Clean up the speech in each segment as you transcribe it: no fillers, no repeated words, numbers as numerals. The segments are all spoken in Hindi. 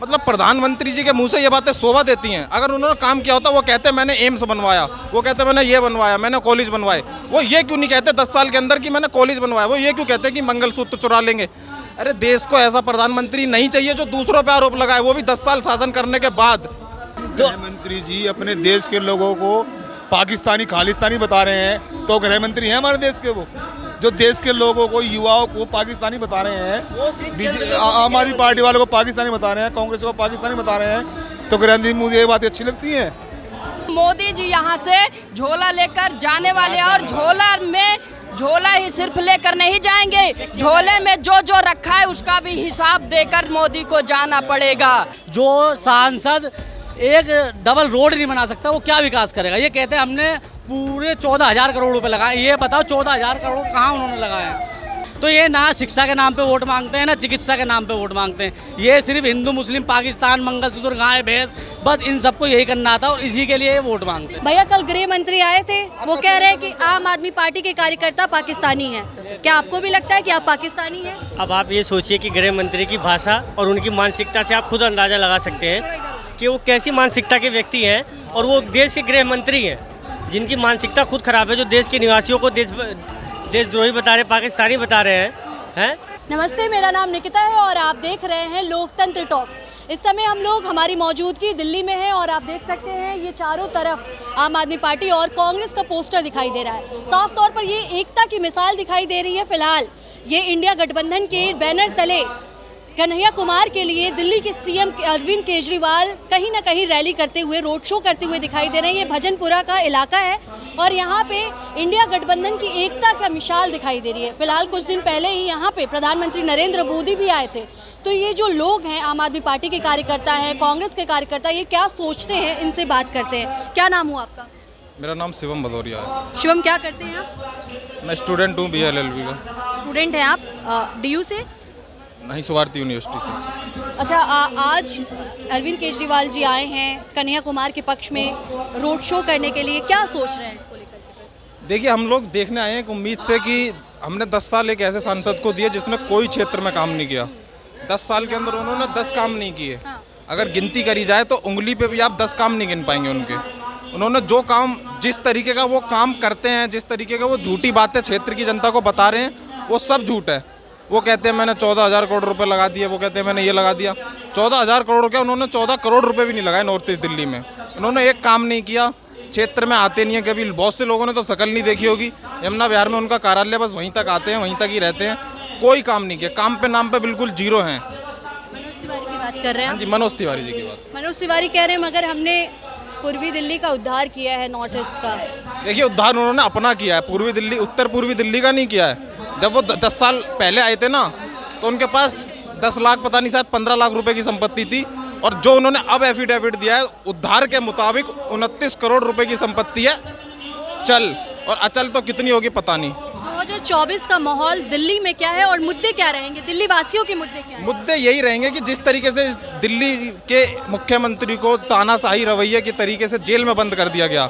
मतलब प्रधानमंत्री जी के मुंह से ये बातें शोभा देती हैं। अगर उन्होंने काम किया होता वो कहते मैंने एम्स बनवाया, वो कहते मैंने ये बनवाया, मैंने कॉलेज बनवाए। वो ये क्यों नहीं कहते 10 साल के अंदर कि मैंने कॉलेज बनवाया? वो ये क्यों कहते कि मंगलसूत्र चुरा लेंगे? अरे देश को ऐसा प्रधानमंत्री नहीं चाहिए जो दूसरों पे आरोप लगाए, वो भी 10 साल शासन करने के बाद। गृह मंत्री जी अपने देश के लोगों को पाकिस्तानी खालिस्तानी बता रहे हैं, तो गृह मंत्री हैं हमारे देश के? वो जो देश के लोगों को, युवाओं को पाकिस्तानी बता रहे हैं, आम आदमी पार्टी वालों को पाकिस्तानी बता रहे हैं, कांग्रेस को पाकिस्तानी बता रहे हैं, तो गृह मंत्री मुझे ये बातें अच्छी लगती हैं। मोदी जी यहाँ से झोला लेकर जाने वाले हैं और झोला ही सिर्फ लेकर नहीं जाएंगे, झोले में जो जो रखा है उसका भी हिसाब देकर मोदी को जाना पड़ेगा। जो सांसद एक डबल रोड नहीं बना सकता वो क्या विकास करेगा? ये कहते हैं हमने पूरे 14,000 करोड़ रुपए लगाए। ये बताओ 14,000 करोड़ कहाँ उन्होंने लगाए हैं? तो ये ना शिक्षा के नाम पे वोट मांगते हैं, ना चिकित्सा के नाम पे वोट मांगते हैं। ये सिर्फ हिंदू मुस्लिम पाकिस्तान, मंगलसूत्र, गाय भैंस, बस इन सबको यही करना था और इसी के लिए ये वोट मांगते हैं। भैया कल गृह मंत्री आए थे, वो कह रहे हैं कि आम आदमी पार्टी के कार्यकर्ता पाकिस्तानी हैं। क्या आपको भी लगता है कि आप पाकिस्तानी हैं? अब आप ये सोचिए कि गृह मंत्री की भाषा और उनकी मानसिकता से आप खुद अंदाजा लगा सकते हैं कि वो कैसी मानसिकता के व्यक्ति हैं, और वो देश के गृह मंत्री हैं जिनकी मानसिकता खुद खराब है, जो देश के निवासियों को देशद्रोही बता रहे, पाकिस्तानी बता रहे हैं। नमस्ते, मेरा नाम निकिता है और आप देख रहे हैं लोकतंत्र टॉक्स। इस समय हम लोग हमारी मौजूदगी दिल्ली में है और आप देख सकते हैं ये चारों तरफ आम आदमी पार्टी और कांग्रेस का पोस्टर दिखाई दे रहा है। साफ तौर पर ये एकता की मिसाल दिखाई दे रही है। फिलहाल ये इंडिया गठबंधन के बैनर तले कन्हैया कुमार के लिए दिल्ली के सीएम अरविंद केजरीवाल कहीं ना कहीं रैली करते हुए, रोड शो करते हुए दिखाई दे रहे हैं। ये भजनपुरा का इलाका है और यहाँ पे इंडिया गठबंधन की एकता का मिसाल दिखाई दे रही है। फिलहाल कुछ दिन पहले ही यहाँ पे प्रधानमंत्री नरेंद्र मोदी भी आए थे। तो ये जो लोग हैं, आम आदमी पार्टी के कार्यकर्ता हैं, कांग्रेस के कार्यकर्ता, ये क्या सोचते हैं, इनसे बात करते हैं। क्या नाम हुआ आपका? मेरा नाम शिवम भदौरिया है। शिवम, क्या करते हैं आप? मैं स्टूडेंट हूँ BLLB का। स्टूडेंट हैं आप? DU से? नहीं, स्वार्थी यूनिवर्सिटी से। अच्छा, आज अरविंद केजरीवाल जी आए हैं कन्हैया कुमार के पक्ष में रोड शो करने के लिए, क्या सोच रहे हैं इसको लेकर? देखिए, हम लोग देखने आए हैं एक उम्मीद से कि हमने 10 साल एक ऐसे सांसद को दिए जिसने कोई क्षेत्र में काम नहीं किया। 10 साल के अंदर उन्होंने 10 काम नहीं किए। अगर गिनती करी जाए तो उंगली पे भी आप 10 काम नहीं गिन पाएंगे उनके। उन्होंने जो काम, जिस तरीके का वो काम करते हैं, जिस तरीके का वो झूठी बातें क्षेत्र की जनता को बता रहे हैं, वो सब झूठ है। वो कहते हैं मैंने 14,000 करोड़ रुपए लगा दिए, वो कहते हैं मैंने ये लगा दिया। 14,000 करोड़ क्या, उन्होंने 14 करोड़ रुपए भी नहीं लगाए नॉर्थ ईस्ट दिल्ली में। उन्होंने एक काम नहीं किया। क्षेत्र में आते नहीं है कभी। बहुत से लोगों ने तो शकल नहीं देखी होगी। यमुना विहार में उनका कार्यालय, बस वहीं तक आते हैं, वहीं तक ही रहते हैं। कोई काम नहीं किया। काम पे नाम पे बिल्कुल जीरो हैं। मनोज तिवारी की बात कर रहे हैं? हाँ जी, मनोज तिवारी जी की बात। मनोज तिवारी कह रहे हैं मगर हमने पूर्वी दिल्ली का उद्धार किया है, नॉर्थ ईस्ट का। देखिए, उद्धार उन्होंने अपना किया है, पूर्वी दिल्ली, उत्तर पूर्वी दिल्ली का नहीं किया है। जब वो 10 साल पहले आए थे ना, तो उनके पास 10 लाख, पता नहीं शायद 15 लाख रुपए की संपत्ति थी। और जो उन्होंने अब एफिडेविट दिया है, उद्धार के मुताबिक 29 करोड़ रुपए की संपत्ति है चल, और अचल तो कितनी होगी पता नहीं। 2024 का माहौल दिल्ली में क्या है और मुद्दे क्या रहेंगे? दिल्ली वासियों के मुद्दे क्या हैं? मुद्दे यही रहेंगे कि जिस तरीके से दिल्ली के मुख्यमंत्री को तानाशाही रवैये के तरीके से जेल में बंद कर दिया गया,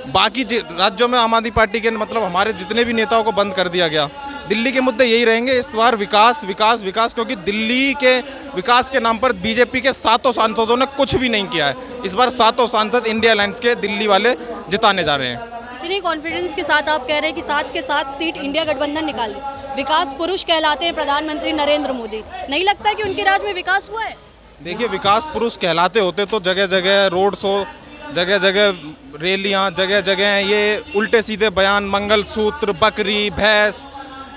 बाकी राज्यों में आम आदमी पार्टी के, मतलब हमारे जितने भी नेताओं को बंद कर दिया गया। दिल्ली के मुद्दे यही रहेंगे इस बार, विकास विकास विकास, क्योंकि दिल्ली के विकास के नाम पर बीजेपी के 7 सांसदों ने कुछ भी नहीं किया है। इस बार 7 सांसद इंडिया अलायंस के दिल्ली वाले जिताने जा रहे हैं। इतनी कॉन्फिडेंस के साथ आप कह रहे हैं कि 7 के 7 सीट इंडिया गठबंधन निकाले। विकास पुरुष कहलाते हैं प्रधानमंत्री नरेंद्र मोदी, नहीं लगता कि उनके राज में विकास हुआ है? देखिए, विकास पुरुष कहलाते होते तो जगह जगह रोड शो, जगह जगह रैलियाँ, जगह जगह ये उल्टे सीधे बयान, मंगलसूत्र, बकरी, भैंस,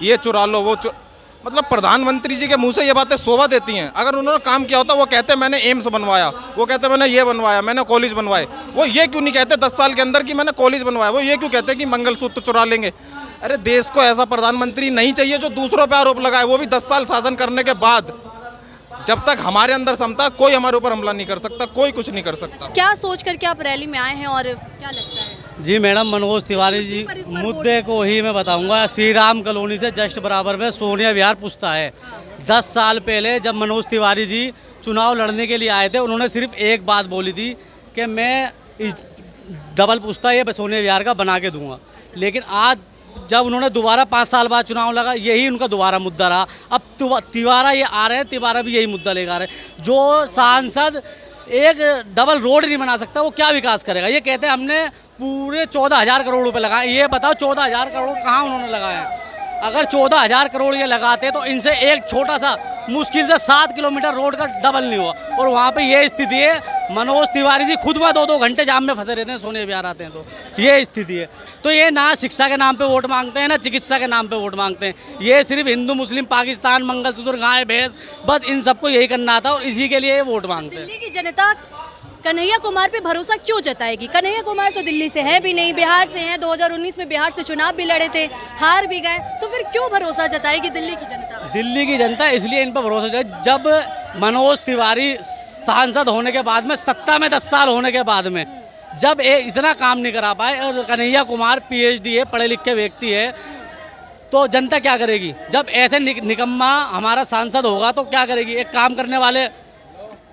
ये चुरा लो, वो मतलब प्रधानमंत्री जी के मुंह से ये बातें शोभा देती हैं। अगर उन्होंने काम किया होता वो कहते मैंने एम्स बनवाया, वो कहते मैंने ये बनवाया, मैंने कॉलेज बनवाए। वो ये क्यों नहीं कहते 10 साल के अंदर कि मैंने कॉलेज बनवाया? वो ये क्यों कहते कि मंगलसूत्र चुरा लेंगे? अरे देश को ऐसा प्रधानमंत्री नहीं चाहिए जो दूसरों पे आरोप लगाए, वो भी 10 साल शासन करने के बाद। जब तक हमारे अंदर क्षमता, कोई हमारे ऊपर हमला नहीं कर सकता, कोई कुछ नहीं कर सकता। क्या सोच करके आप रैली में आए हैं और क्या लगता है? जी मैडम, मनोज तिवारी जी, मुद्दे को ही मैं बताऊंगा। श्री राम कॉलोनी से जस्ट बराबर में सोनिया विहार पुस्ता है। 10 साल पहले जब मनोज तिवारी जी चुनाव लड़ने के लिए आए थे, उन्होंने सिर्फ एक बात बोली थी कि मैं डबल पुस्ता ये सोनिया विहार का बना के दूंगा। लेकिन आज जब उन्होंने दोबारा 5 साल बाद चुनाव लगा, यही उनका दोबारा मुद्दा रहा। अब तिवारा ये आ रहे हैं, तिवारा भी यही मुद्दा लेकर आ रहे हैं। जो सांसद एक डबल रोड नहीं बना सकता, वो क्या विकास करेगा? ये कहते हैं हमने पूरे 14,000 करोड़ रुपए लगाए। ये बताओ 14,000 करोड़ कहाँ उन्होंने लगाए हैं? अगर 14,000 करोड़ ये लगाते तो इनसे एक छोटा सा मुश्किल से 7 किलोमीटर रोड का डबल नहीं हुआ। और वहाँ पे ये स्थिति है, मनोज तिवारी जी खुद में 2-2 घंटे जाम में फंसे रहते हैं, सोने बिहार आते हैं तो ये स्थिति है। तो ये ना शिक्षा के नाम पे वोट मांगते हैं, ना चिकित्सा के नाम पे वोट मांगते हैं। ये सिर्फ हिंदू मुस्लिम पाकिस्तान, मंगलसूत्र, गाय भैंस, बस इन सबको यही करना आता और इसी के लिए ये वोट मांगते हैं। दिल्ली की जनता कन्हैया कुमार पे भरोसा क्यों जताएगी? कन्हैया कुमार तो दिल्ली से है भी नहीं, बिहार से हैं। 2019 में बिहार से चुनाव भी लड़े थे, हार भी गए, तो फिर क्यों भरोसा जताएगी दिल्ली की जनता? दिल्ली की जनता इसलिए इन पर भरोसा जताएगी, जब मनोज तिवारी सांसद होने के बाद में, सत्ता में 10 साल होने के बाद में, जब इतना काम नहीं करा पाए, और कन्हैया कुमार PhD है, पढ़े लिखे व्यक्ति है, तो जनता क्या करेगी? जब ऐसे निकम्मा हमारा सांसद होगा तो क्या करेगी? एक काम करने वाले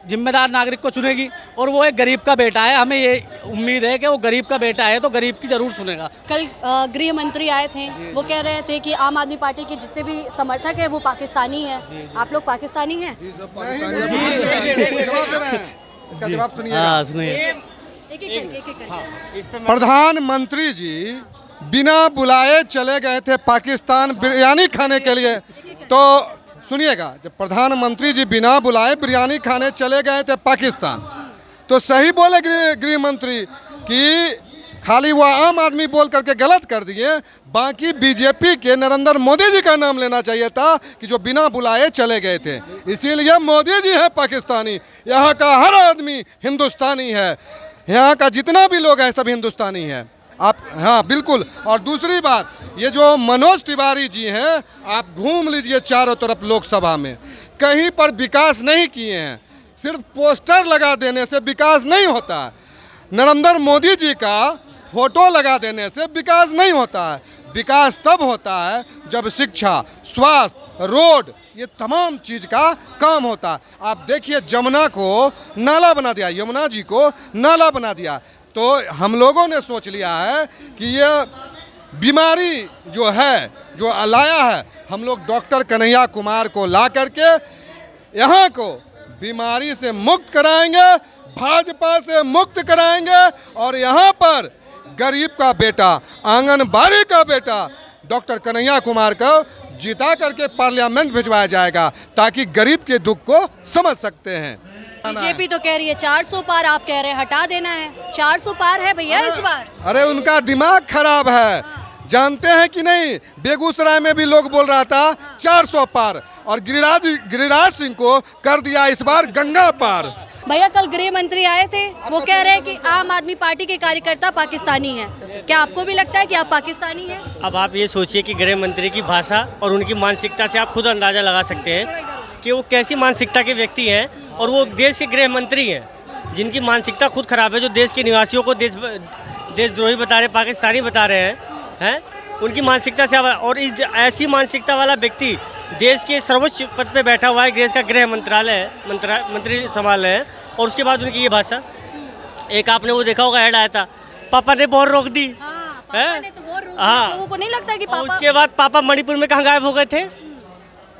जिम्मेदार नागरिक को चुनेगी। और वो एक गरीब का बेटा है, हमें ये उम्मीद है कि वो गरीब का बेटा है तो गरीब की जरूर सुनेगा। कल गृह मंत्री आए थे, वो कह रहे थे कि आम आदमी पार्टी के जितने भी समर्थक हैं वो पाकिस्तानी हैं। आप लोग पाकिस्तानी हैं? इसका जवाब सुनिए। एक-एक करके। प्रधानमंत्री जी बिना बुलाए चले गए थे पाकिस्तान बिरयानी खाने के लिए। तो सुनिएगा, जब प्रधानमंत्री जी बिना बुलाए बिरयानी खाने चले गए थे पाकिस्तान, तो सही बोले गृह मंत्री कि खाली वो आम आदमी बोल करके गलत कर दिए। बाकी बीजेपी के नरेंद्र मोदी जी का नाम लेना चाहिए था कि जो बिना बुलाए चले गए थे। इसीलिए मोदी जी है पाकिस्तानी, यहाँ का हर आदमी हिंदुस्तानी है, यहाँ का जितना भी लोग हैं सब हिंदुस्तानी है। आप, हाँ बिल्कुल। और दूसरी बात, ये जो मनोज तिवारी जी हैं, आप घूम लीजिए चारों तरफ लोकसभा में, कहीं पर विकास नहीं किए हैं। सिर्फ पोस्टर लगा देने से विकास नहीं होता है, नरेंद्र मोदी जी का फोटो लगा देने से विकास नहीं होता है। विकास तब होता है जब शिक्षा, स्वास्थ्य, रोड, ये तमाम चीज़ का काम होता है। आप देखिए, जमुना को नाला बना दिया, यमुना जी को नाला बना दिया। तो हम लोगों ने सोच लिया है कि ये बीमारी जो है, जो लाया है, हम लोग डॉक्टर कन्हैया कुमार को ला करके यहाँ को बीमारी से मुक्त कराएंगे, भाजपा से मुक्त कराएंगे। और यहाँ पर गरीब का बेटा, आंगनबाड़ी का बेटा डॉक्टर कन्हैया कुमार को जिता करके पार्लियामेंट भिजवाया जाएगा, ताकि गरीब के दुख को समझ सकते हैं। बीजेपी तो कह रही है 400 पार, आप कह रहे हैं हटा देना है। 400 पार है भैया इस बार। अरे उनका दिमाग खराब है, जानते हैं कि नहीं? बेगूसराय में भी लोग बोल रहा था 400 पार, और गिरिराज सिंह को कर दिया इस बार गंगा पार। भैया कल गृह मंत्री आए थे, वो कह रहे हैं कि आम आदमी पार्टी के कार्यकर्ता पाकिस्तानी हैं। क्या आपको भी लगता है कि आप पाकिस्तानी हैं? अब आप ये सोचिए कि गृह मंत्री की भाषा और उनकी मानसिकता से आप खुद अंदाज़ा लगा सकते हैं कि वो कैसी मानसिकता के व्यक्ति हैं। और वो देश के गृह मंत्री हैं जिनकी मानसिकता खुद खराब है, जो देश के निवासियों को देशद्रोही बता रहे, पाकिस्तानी बता रहे हैं उनकी मानसिकता से। और इस ऐसी मानसिकता वाला व्यक्ति देश के सर्वोच्च पद पे बैठा हुआ है, देश का गृह मंत्री संभाल रहे हैं, और उसके बाद उनकी ये भाषा। एक आपने वो देखा होगा, हेड आया था, पापा ने वॉर रोक दी। पापा ने तो वॉर रोक दी। लोगों को नहीं लगता कि पापा, उसके बाद पापा मणिपुर में कहाँ गायब हो गए थे?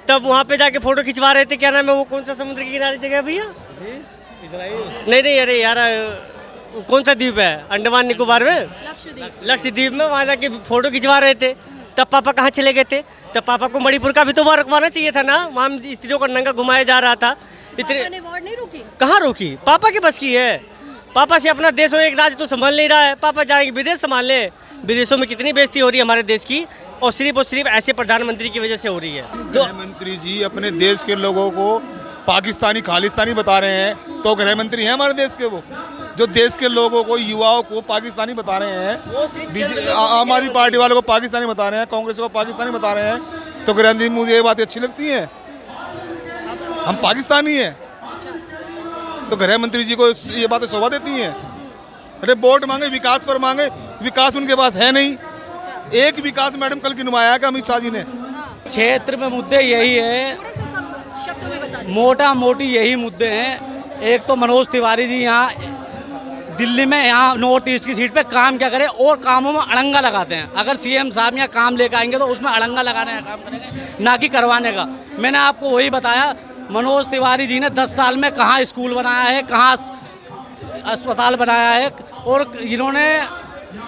तब वहाँ पे जाके फोटो खिंचवा रहे थे। क्या नाम है वो, कौन सा समुद्र के किनारे जगह भैया? नहीं, अरे यार, कौन सा द्वीप है अंडमान निकोबार में? लक्षद्वीप में। वहाँ जाके फोटो खिंचवा रहे थे। तब पापा कहाँ चले गए थे? तब पापा को मणिपुर का भी तो वॉर रखवाना चाहिए था ना, वहाँ स्त्रियों को नंगा घुमाया जा रहा था। पापा ने वॉर नहीं रोकी? कहाँ रोकी? पापा की बस की है। पापा से अपना देश और एक राज्य तो संभाल नहीं रहा है। पापा जाएंगे विदेश संभाल ले। विदेशों में कितनी बेइज्जती हो रही है हमारे देश की, और सिर्फ ऐसे प्रधानमंत्री की वजह से हो रही है। गृह मंत्री जी अपने देश के लोगों को पाकिस्तानी खालिस्तानी बता रहे हैं, तो गृह मंत्री हैं हमारे देश के, वो जो देश के लोगों को, युवाओं को पाकिस्तानी बता रहे हैं। आम आदमी पार्टी वालों को पाकिस्तानी बता रहे हैं, कांग्रेस को पाकिस्तानी बता रहे हैं। तो गृह मंत्री, मुझे ये बातें अच्छी लगती हैं, हम पाकिस्तानी हैं। तो गृह मंत्री जी को ये बातें शोभा देती हैं। अरे वोट मांगे, विकास पर मांगे, विकास उनके पास है नहीं। एक विकास मैडम कल गिनवाया कि अमित शाह जी ने। क्षेत्र में मुद्दे यही है, मोटा मोटी यही मुद्दे हैं। एक तो मनोज तिवारी जी यहाँ दिल्ली में यहाँ नॉर्थ ईस्ट की सीट पे काम क्या करें और कामों में अड़ंगा लगाते हैं। अगर सीएम साहब यहाँ काम लेकर आएंगे तो उसमें अड़ंगा लगाने का काम करेंगे, ना कि करवाने का। मैंने आपको वही बताया, मनोज तिवारी जी ने 10 साल में कहाँ स्कूल बनाया है, कहाँ अस्पताल बनाया है, और इन्होंने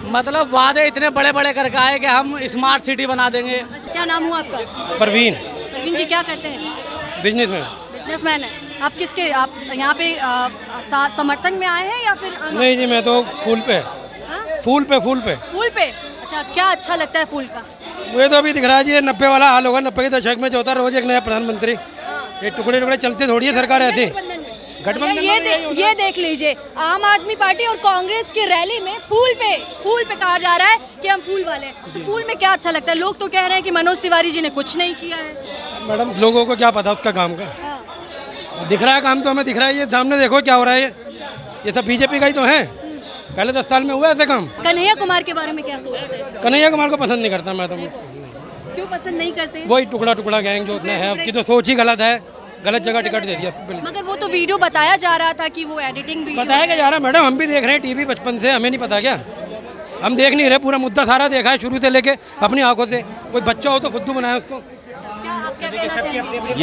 मतलब वादे इतने बड़े बड़े करके आए कि हम स्मार्ट सिटी बना देंगे। अच्छा, क्या नाम हुआ आपका? परवीन, प्रवीण जी क्या करते हैं? बिजनेस में। बिजनेसमैन है। आप किसके, आप यहाँ पे समर्थन में आए हैं या फिर नहीं जी, मैं तो फूल पे। हाँ? फूल पे। फूल पे। अच्छा, क्या अच्छा लगता है फूल का? मुझे तो अभी दिख रहा है जी, 90 वाला हाल होगा। 90 के दशक में जो होता है रोज एक नया प्रधानमंत्री, ये टुकड़े टुकड़े चलते थोड़ी है सरकार ऐसी। गठबंधन ये देख लीजिए, आम आदमी पार्टी और कांग्रेस की रैली में फूल पे कहा जा रहा है कि हम फूल वाले हैं। तो फूल में क्या अच्छा लगता है? लोग तो कह रहे हैं कि मनोज तिवारी जी ने कुछ नहीं किया है। मैडम, लोगों को क्या पता उसका काम का। हाँ। दिख रहा है काम तो हमें दिख रहा है, ये सामने देखो क्या हो रहा है। ये सब बीजेपी का ही तो है। पहले 10 साल में हुआ ऐसे काम। कन्हैया कुमार के बारे में क्या सोचते हैं? कन्हैया कुमार को पसंद नहीं करता मैं तो। क्यों पसंद नहीं करते? वही टुकड़ा गैंग जो उसने है, उसकी तो सोच ही गलत है, गलत जगह टिकट दे दिया। मगर वो तो वीडियो बताया जा रहा था कि वो एडिटिंग वीडियो बताया क्या जा रहा है मैडम, हम भी देख रहे हैं टीवी बचपन से, हमें नहीं पता क्या? हम देख नहीं रहे, पूरा मुद्दा सारा देखा है शुरू से लेके अपनी आंखों से। कोई बच्चा हो तो फुद्दू बनाया उसको। क्या आप क्या कहना चाहेंगे?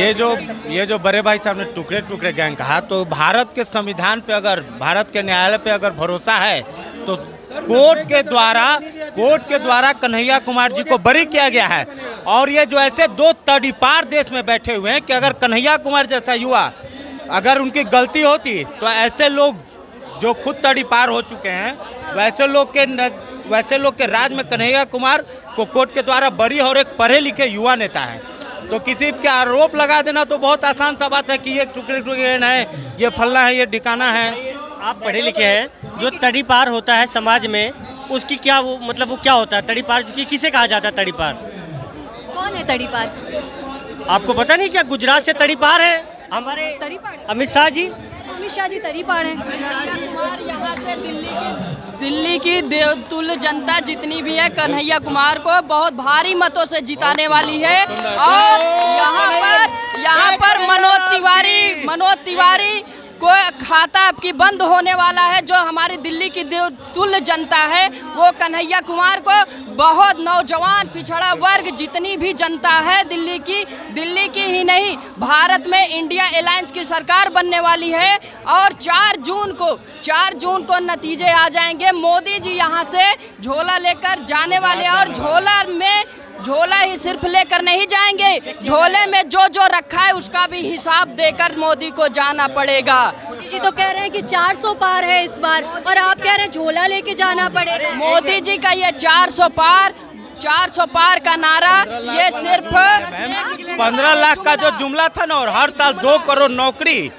ये जो बड़े भाई साहब ने टुकड़े गैंग कहा, तो भारत के संविधान पे अगर, भारत के न्यायालय पे अगर भरोसा है तो कोर्ट के द्वारा कन्हैया कुमार जी को बरी किया गया है। और ये जो ऐसे दो तड़ीपार देश में बैठे हुए हैं कि अगर कन्हैया कुमार जैसा युवा, अगर उनकी गलती होती तो ऐसे लोग जो खुद तड़ीपार हो चुके हैं, वैसे लोग के राज में कन्हैया कुमार को कोर्ट के द्वारा बरी और एक पढ़े लिखे युवा नेता है। तो किसी के आरोप लगा देना तो बहुत आसान सा बात है कि ये टुकड़े है, ये फलना है, ये ठिकाना है। आप पढ़े लिखे हैं, जो तड़ीपार होता है समाज में, उसकी क्या वो मतलब वो क्या होता है? तड़ीपार किसे कहा जाता है? तड़ीपार कौन है तड़ीपार? आपको पता नहीं क्या? गुजरात से तड़ीपार है हमारे तड़ीपार अमित शाह जी। अमित शाह जी तड़ीपार हैं। कन्हैया कुमार यहाँ से दिल्ली की देवतुल्य जनता जितनी भी है, कन्हैया कुमार को बहुत भारी मतों से जिताने वाली है। और यहाँ पर मनोज तिवारी को खाता आपकी बंद होने वाला है। जो हमारी दिल्ली की देवतुल्य जनता है, वो कन्हैया कुमार को, बहुत नौजवान पिछड़ा वर्ग जितनी भी जनता है दिल्ली की ही नहीं, भारत में इंडिया अलायंस की सरकार बनने वाली है। और 4 जून को नतीजे आ जाएंगे। मोदी जी यहाँ से झोला लेकर जाने वाले हैं, और झोला ही सिर्फ लेकर नहीं जाएंगे, झोले में जो रखा है उसका भी हिसाब देकर मोदी को जाना पड़ेगा। मोदी जी तो कह रहे हैं कि 400 पार है इस बार, और आप कह रहे हैं झोला लेके जाना पड़ेगा। मोदी जी का ये 400 पार का नारा, ये सिर्फ 15 लाख का जो जुमला था ना, और हर साल 2 करोड़ नौकरी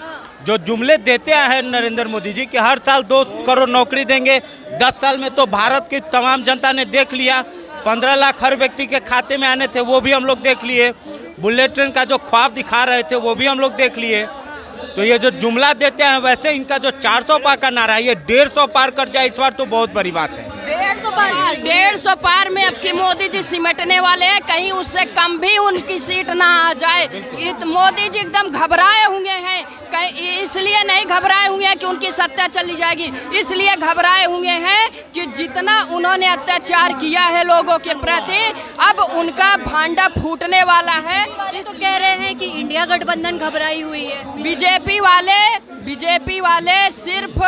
जो जुमले देते हैं नरेंद्र मोदी जी, कि हर साल 2 करोड़ नौकरी देंगे। 10 साल में तो भारत की तमाम जनता ने देख लिया। 15 लाख हर व्यक्ति के खाते में आने थे, वो भी हम लोग देख लिए। बुलेट ट्रेन का जो ख्वाब दिखा रहे थे, वो भी हम लोग देख लिए। तो ये जो जुमला देते हैं, वैसे इनका जो 400 पार का नारा है, ये 150 पार कर जाए इस बार तो बहुत बड़ी बात है। 150 पार में अब की मोदी जी सिमटने वाले हैं, कहीं उससे कम भी उनकी सीट ना आ जाए। मोदी जी एकदम घबराए हुए हैं, इसलिए नहीं घबराए हुए हैं कि उनकी सत्ता चली जाएगी, इसलिए घबराए हुए हैं कि जितना उन्होंने अत्याचार किया है लोगों के प्रति, अब उनका भांडा फूटने वाला है। तो कह रहे हैं कि इंडिया गठबंधन घबराई हुई है। बीजेपी वाले सिर्फ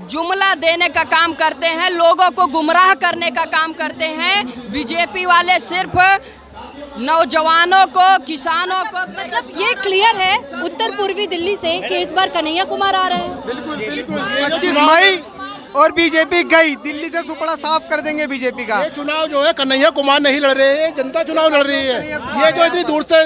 जुमला देने का काम करते हैं, लोगों को गुमराह करने का काम करते हैं। बीजेपी वाले सिर्फ नौजवानों को, किसानों को, मतलब ये क्लियर है उत्तर पूर्वी दिल्ली से कि इस बार कन्हैया कुमार आ रहे हैं। बिल्कुल 25 मई और बीजेपी गई, दिल्ली से सुपड़ा साफ कर देंगे बीजेपी का। ये चुनाव जो है कन्हैया कुमार नहीं लड़ रहे हैं, जनता चुनाव लड़ रही है। ये जो इतनी दूर से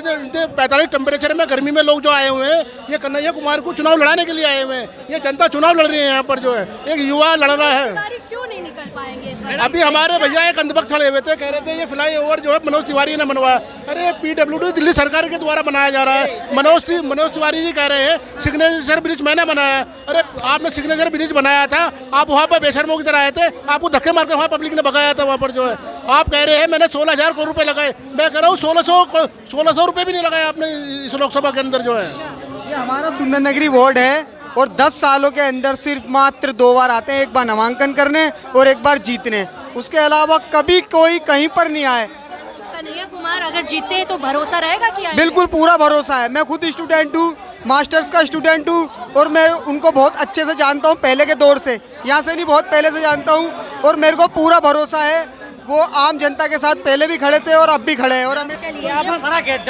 45 टेम्परेचर में गर्मी में लोग जो आए हुए हैं, ये कन्हैया कुमार को चुनाव लड़ाने के लिए आए हुए हैं। ये जनता चुनाव लड़ रही है। यहाँ पर जो है एक युवा लड़ रहा है। क्यों नहीं निकल पाएंगे इस बार? अभी हमारे भैया एक अंधभक्त खड़े हुए थे, कह रहे थे ये फ्लाईओवर जो है मनोज तिवारी ने बनवाया। अरे PWD दिल्ली सरकार के द्वारा बनाया जा रहा है। मनोज तिवारी जी कह रहे हैं सिग्नेचर ब्रिज मैंने बनाया। अरे आपने सिग्नेचर ब्रिज बनाया था, आप वहाँ पर बेशर्मों की तरह आए थे, आपको धक्के मार के वहाँ पब्लिक ने भगाया था। वहाँ पर जो है आप कह रहे हैं मैंने 16,000 करोड़ रुपए लगाए, मैं कह रहा हूँ 1600 रुपए भी नहीं लगाए आपने इस लोकसभा के अंदर जो है। ये हमारा सुंदर नगरी वार्ड है और 10 सालों के अंदर सिर्फ मात्र 2 बार आते हैं, एक बार नामांकन करने और एक बार जीतने, उसके अलावा कभी कोई कहीं पर नहीं आए। कन्हैया कुमार अगर जीतते हैं तो भरोसा रहेगा कि आएंगे? बिल्कुल पूरा भरोसा है। मैं खुद स्टूडेंट हूँ, मास्टर्स का स्टूडेंट हूँ और मैं उनको बहुत अच्छे से जानता हूँ, पहले के दौर से, यहाँ से नहीं बहुत पहले से जानता हूँ और मेरे को पूरा भरोसा है वो आम जनता के साथ पहले भी खड़े थे और अब भी खड़े हैं। और हमें चलिए अब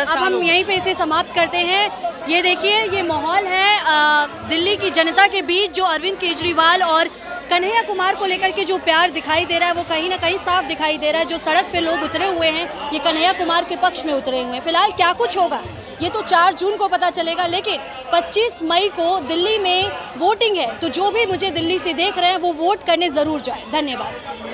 हम यहीं पे इसे समाप्त करते हैं। ये देखिए ये माहौल है दिल्ली की जनता के बीच, जो अरविंद केजरीवाल और कन्हैया कुमार को लेकर के जो प्यार दिखाई दे रहा है वो कहीं ना कहीं साफ दिखाई दे रहा है। जो सड़क पे लोग उतरे हुए हैं ये कन्हैया कुमार के पक्ष में उतरे हुए हैं। फिलहाल क्या कुछ होगा ये तो 4 जून को पता चलेगा, लेकिन 25 मई को दिल्ली में वोटिंग है, तो जो भी मुझे दिल्ली से देख रहे हैं वो वोट करने ज़रूर जाए। धन्यवाद।